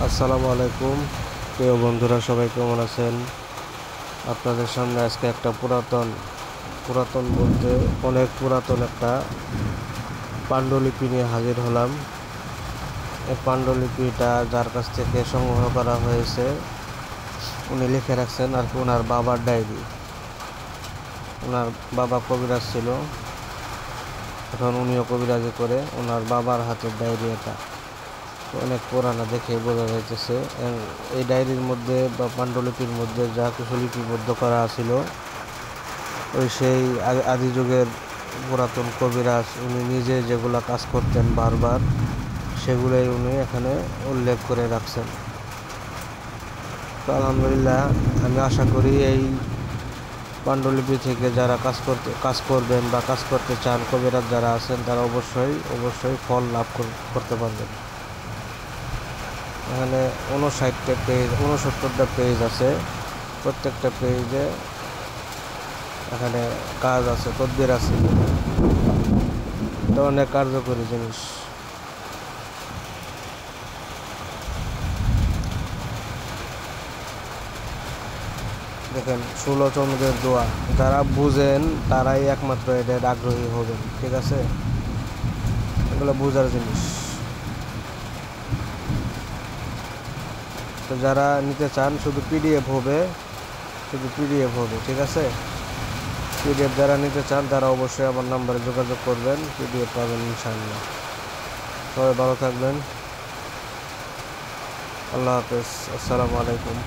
আসসালামু আলাইকুম প্রিয় বন্ধুরা, সবাই কেমন আছেন? আপনাদের সামনে আজকে একটা পুরাতন পুরাতন বলতে অনেক পুরাতন একটা পাণ্ডুলিপি নিয়ে হাজির হলাম। এই পাণ্ডুলিপিটা যার কাছ থেকে সংগ্রহ করা হয়েছে উনি লিখে রাখছেন আর কি ওনার বাবার ডায়েরি। ওনার বাবা কবিরাজ ছিল, এখন উনিও কবিরাজি করে। ওনার বাবার হাতের ডায়েরি এটা অনেক পুরানা দেখে বোঝা যাইতেছে। এই ডায়েরির মধ্যে বা পাণ্ডুলিপির মধ্যে যা কিছু লিপিবদ্ধ করা ছিল ওই সেই আদি যুগের পুরাতন কবিরাজ উনি নিজে যেগুলা কাজ করতেন বারবার সেগুলোই উনি এখানে উল্লেখ করে রাখছেন। তো আলহামদুলিল্লাহ, আমি আশা করি এই পাণ্ডুলিপি থেকে যারা কাজ করবেন বা কাজ করতে চান, কবিরাজ যারা আছেন তারা অবশ্যই ফল লাভ করতে পারবেন। এখানে 59টা পেজ 69টা পেজ আছে। প্রত্যেকটা পেজে এখানে কাজ আছে, তদবির আছে। এটা অনেক কার্যকরী জিনিস। দেখেন, 16 চন্দ্রের দোয়া, যারা বুঝেন তারাই একমাত্র এদের আগ্রহী হবেন। ঠিক আছে, এগুলো বোঝার জিনিস। তো যারা নিতে চান শুধু পিডিএফ হবে, ঠিক আছে। পিডিএফ যারা নিতে চান তারা অবশ্যই আমার নাম্বারে যোগাযোগ করবেন, পিডিএফ পাবেন ইনশাআল্লাহ। সবাই ভালো থাকবেন। আল্লাহ হাফেজ। আসসালামু আলাইকুম।